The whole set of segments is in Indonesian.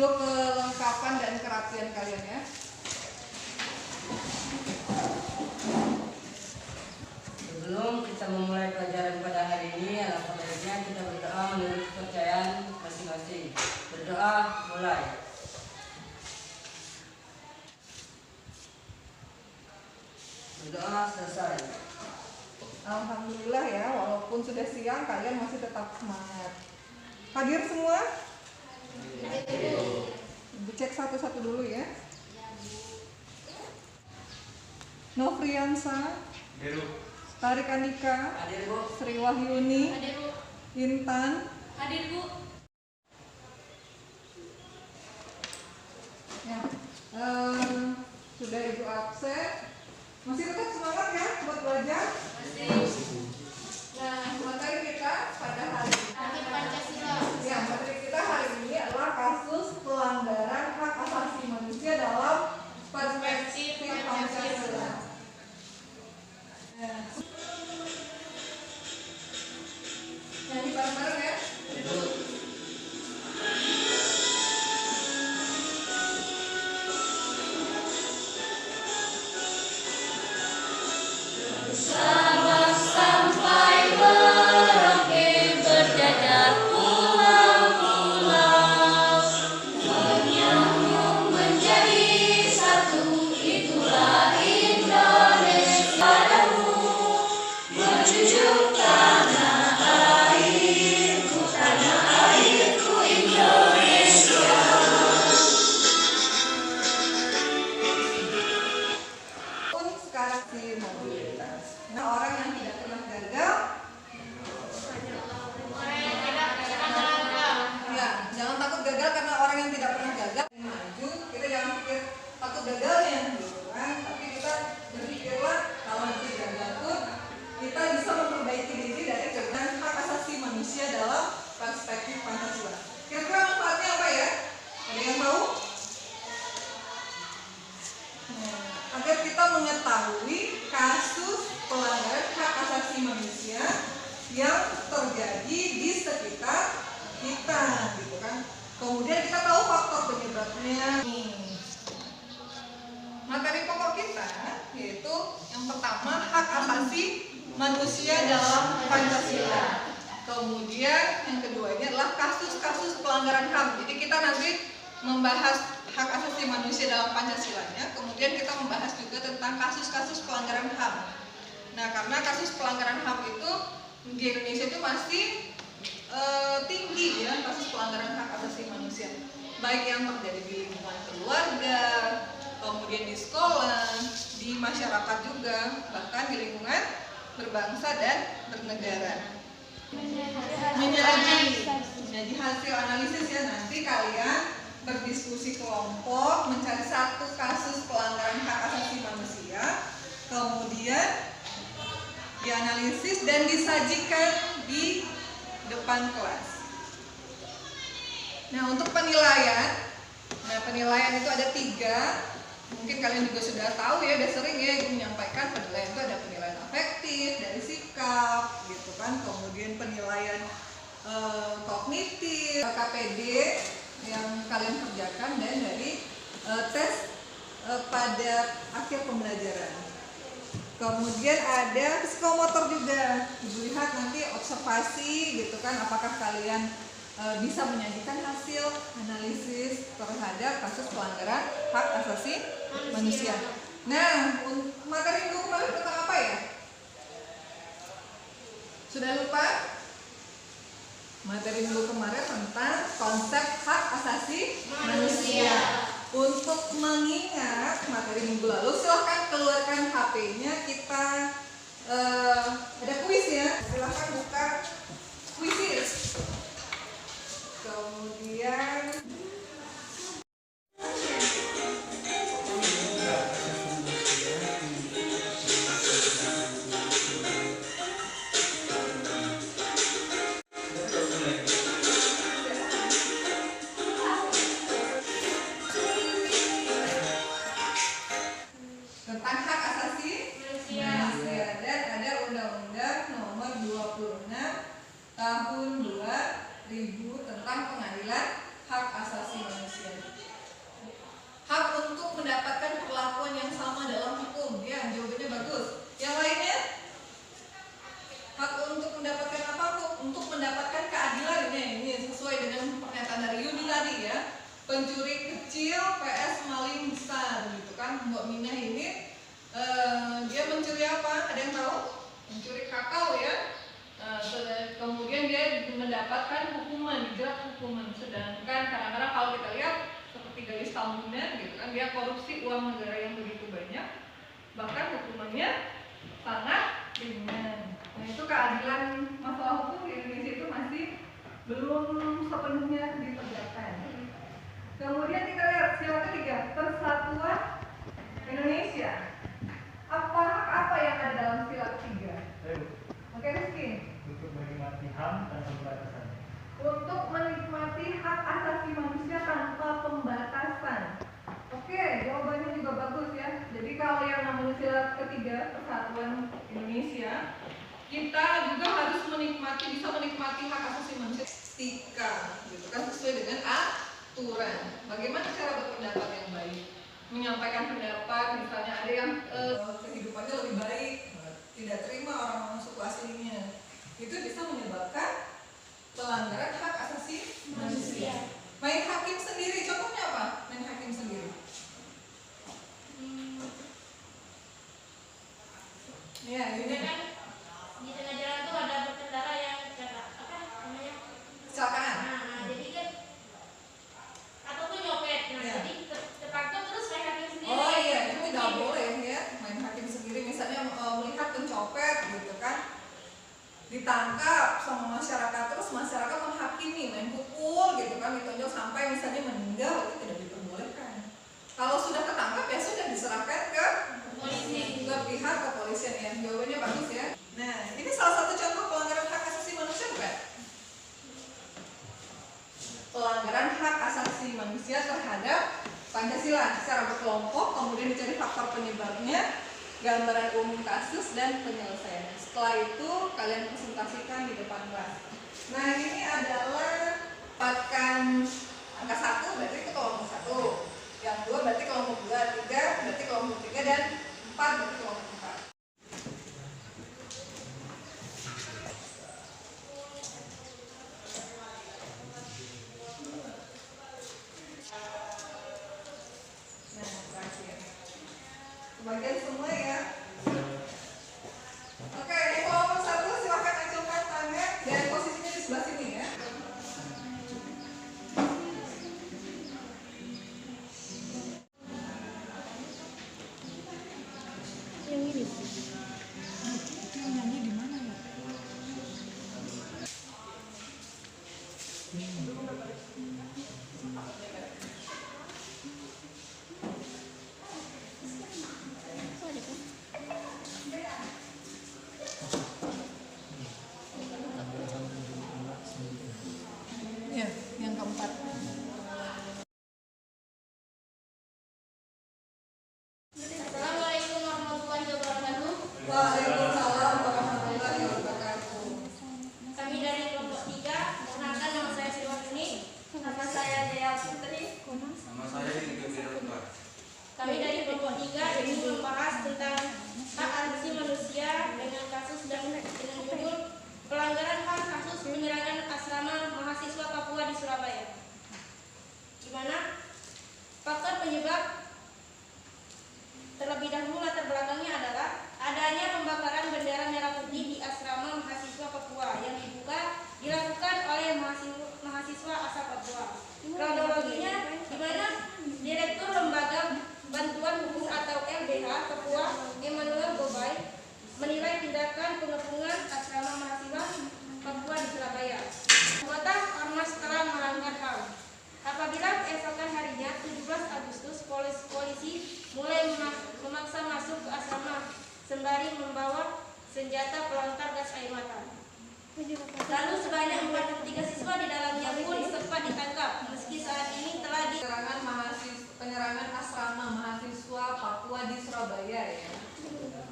dulu kelengkapan dan kerapian kalian ya. Sebelum kita memulai pelajaran pada hari ini, alangkah baiknya kita berdoa menurut kepercayaan masing-masing. Berdoa mulai. Berdoa selesai. Alhamdulillah ya, walaupun sudah siang kalian masih tetap semangat. Hadir semua? Ibu cek satu-satu dulu ya. Nofriansa, Tarik Andika, Hadir, Bu. Sri Wahyuni, Hadir, Bu. Intan, Hadir, Bu. ya, sudah Ibu absen. Masih tetap semangat ya buat belajar? Masih. Nah, materi kita pada hari ini, Aktif Pancasila. ya, materi kita hari ini adalah kasus pelanggaran hak asasi manusia dalam perspektif Pancasila. Nah, nyanyi bareng-bareng ya. Sampai Merauke berjajar pulau-pulau, menyambung menjadi satu, itulah Indonesia padamu, menjunjung tanah airku Indonesia. Pun sekarang si mobilitas. Nah, orang yang tidak pernah gagal, ya, jangan takut gagal karena orang yang tidak pernah gagal maju. Kita jangan pikir takut gagalnya, gitu kan? Tapi kita berpikirlah kalau nanti gagal pun kita bisa memperbaiki diri dari kebenaran hak asasi manusia dalam perspektif Pancasila. Kira-kira manfaatnya apa ya? Ada yang tahu? Agar kita mengetahui kasus pelanggaran hak asasi manusia yang terjadi di sekitar kita, gitu kan. Kemudian kita tahu faktor penyebabnya. Materi pokok kita yaitu yang pertama hak asasi manusia dalam Pancasila. Kemudian yang kedua ini adalah kasus-kasus pelanggaran HAM. Jadi kita nanti membahas hak asasi manusia dalam Pancasilanya, kemudian kita membahas juga tentang kasus-kasus pelanggaran HAM. Nah, karena kasus pelanggaran HAM itu di Indonesia itu masih tinggi ya, kasus pelanggaran hak asasi manusia, baik yang terjadi di lingkungan keluarga, kemudian di sekolah, di masyarakat juga, bahkan di lingkungan berbangsa dan bernegara. Menjadi hasil analisis ya, nanti kalian berdiskusi kelompok mencari satu kasus pelanggaran hak asasi manusia, kemudian dianalisis dan disajikan di depan kelas. Nah, untuk penilaian, penilaian itu ada 3. Mungkin kalian juga sudah tahu ya, udah sering ya Ibu menyampaikan penilaian itu ada penilaian afektif dari sikap, gitu kan. Kemudian penilaian kognitif, KPD yang kalian kerjakan, dan dari tes pada akhir pembelajaran. Kemudian ada psikomotor juga. Ibu lihat nanti observasi, gitu kan, apakah kalian bisa menyajikan hasil analisis terhadap kasus pelanggaran hak asasi manusia. Nah, materi minggu kemarin tentang apa ya? Sudah lupa? Materi minggu kemarin tentang konsep hak asasi manusia. Untuk mengingat materi minggu lalu, silahkan keluarkan HP-nya. Kita ada kuis ya. Silahkan buka kuisis. Kemudian tentang hak asasi manusia, dan ada Undang-Undang Nomor 26 Tahun 2000 tentang Pengadilan Hak Asasi Manusia. mendapatkan hukuman, dijerat hukuman. Sedangkan kadang-kadang kalau kita lihat seperti Gayus Tambunan gitu kan, dia korupsi uang negara yang begitu banyak, bahkan hukumannya sangat ringan. Nah itu keadilan masalah hukum di Indonesia itu masih belum sepenuhnya ditegakkan. Kemudian kita lihat sila ketiga, Persatuan Indonesia. Apa yang ada dalam sila ketiga? Oke, Rizky. Untuk menikmati HAM tanpa pembatasan. Untuk menikmati hak asasi manusia tanpa pembatasan. Oke, jawabannya juga bagus ya. Jadi kalau yang namanya sila ketiga, Persatuan Indonesia, kita juga harus bisa menikmati hak asasi manusia ketika, gitu kan, sesuai dengan aturan. Bagaimana cara berpendapat yang baik? Menyampaikan pendapat, misalnya ada yang kehidupannya lebih baik, tidak terima orang suku aslinya, itu bisa menyebabkan pelanggaran hak asasi manusia. Main hakim sendiri, contohnya apa? Main hakim sendiri. Ya, ini kan di tengah jalan tuh ada berkendara yang apa namanya? kecelakaan. Nah, jadi kan ataupun nyopet. Nah, Ya. jadi terpaksa terus main hakim sendiri. Oh iya, itu tidak boleh ya, main hakim sendiri. Misalnya melihat pencopet gitu kan, ditangkap sama masyarakat, terus masyarakat menghakimi, main pukul gitu kan, ditonjok sampai misalnya meninggal, itu tidak diperbolehkan. Kalau sudah ketangkap ya sudah diserahkan ke Polisi. ke pihak kepolisian ya. Jawabannya bagus ya. Nah, ini salah satu contoh pelanggaran hak asasi manusia bukan? Pelanggaran hak asasi manusia terhadap Pancasila secara berkelompok, kemudian dicari faktor penyebabnya, gambaran umum kasus dan penyelesaian. Setelah itu kalian presentasikan di depan kelas. Nah, ini adalah dapatkan angka 1 berarti itu kelompok 1. Yang 2 berarti kelompok 2, 3 berarti kelompok 3 dan 4 berarti kelompok 4. Nah, terakhir. Kebagian semua ya. Oke, ini kelompok 1 silakan acungkan tangan dan posisinya di sebelah sini ya. Ya, yang keempat. Assalamualaikum warahmatullahi wabarakatuh. Waalaikumsalam warahmatullahi wabarakatuh. Kami dari kelompok 3, perkenalkan nama saya Sriwardini. Nama saya Dea Putri. Nama saya Indra Wirauta. Kami dari kelompok 3 ingin membahas tentang hak asasi manusia dengan kasus dengan judul pelanggaran HAM kasus penyerangan asrama mahasiswa Papua di Surabaya. Di mana faktor penyebab terlebih dahulu latar belakangnya adalah adanya pembakaran bendera merah putih di asrama mahasiswa Papua yang dilakukan oleh mahasiswa asal Papua. Kronologinya di mana Direktur Lembaga Bantuan Hukum atau LBH Papua Emmanuel Gobay menilai tindakan pengepungan asrama mahasiswa Papua di Surabaya anggota Ormas telah melanggar HAM. Apabila keesokan harinya 17 Agustus polisi mulai memaksa masuk ke asrama sembari membawa senjata pelontar gas air mata. Lalu sebanyak 43 siswa di dalamnya pun sempat ditangkap meski saat ini telah Penyerangan asrama mahasiswa Papua di Surabaya ya.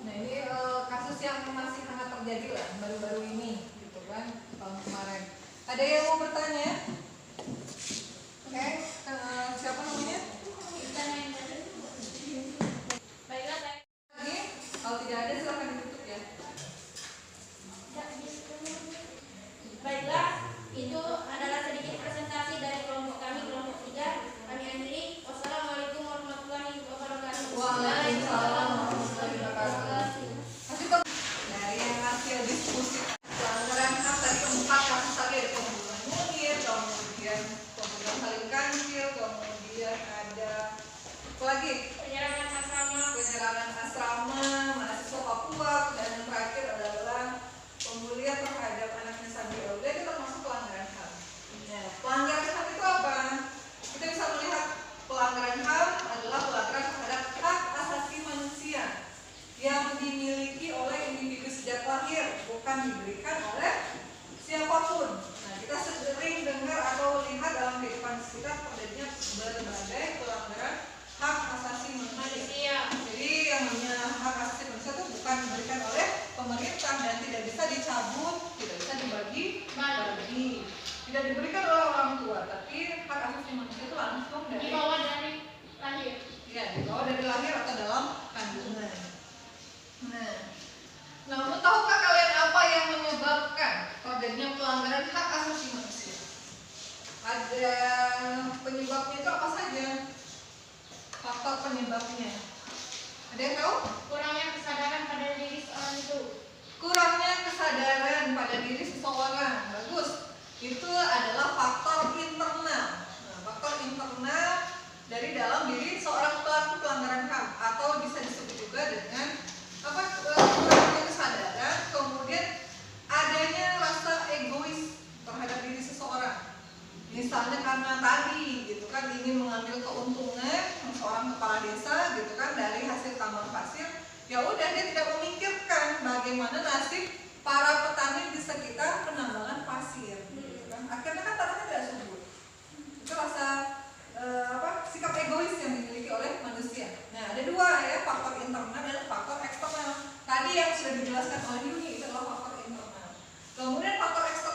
Nah, ini kasus yang masih hangat terjadi lah baru-baru ini gitu kan, tahun kemarin. Ada yang mau bertanya? Oke, siapa namanya? baiklah saya Lagi? Kalau tidak ada silakan ditutup ya. Baiklah, itu adalah sedikit presentasi dari kelompok kami, kelompok 3. Kami akhiri. Wassalamualaikum warahmatullahi wabarakatuh. Waalaikumsalam warahmatullahi wabarakatuh. Dari yang hasil diskusi pelanggaran HAM tadi 4 kasus tadi ada bukan diberikan oleh siapapun. Nah, kita sering dengar atau lihat dalam kehidupan kita terjadinya berbagai pelanggaran hak asasi manusia. Jadi yang namanya hak asasi manusia itu bukan diberikan oleh pemerintah dan tidak bisa dicabut, tidak bisa dibagi, tidak diberikan oleh orang tua, tapi hak asasi manusia itu langsung dari Dibawa dari lahir. ya, dibawa dari lahir atau dalam kandungan. Nah, namun tahukah kalian apa yang menyebabkan terjadinya pelanggaran hak asasi manusia? Ada penyebabnya itu apa saja? Faktor penyebabnya. Ada yang tahu? Kurangnya kesadaran pada diri seorang itu. Kurangnya kesadaran pada diri seseorang. Bagus. Itu adalah faktor internal. Nah, faktor internal dari dalam diri seorang pelaku pelanggaran HAM, atau bisa disebut juga dengan kurangnya kesadaran, kemudian adanya rasa egois terhadap diri seseorang. Misalnya karena tadi gitu kan ingin mengambil keuntungan seorang kepala desa gitu kan dari hasil tambang pasir, ya udah dia tidak memikirkan bagaimana nasib para petani di sekitar penambangan pasir gitu kan. Akhirnya kan tanahnya tidak subur. Itu rasa sikap egois yang dimiliki oleh manusia. Nah, ada dua ya, faktor internal dan faktor eksternal. Tadi yang sudah dijelaskan oleh Yuni itu adalah faktor internal. Kemudian faktor eksternal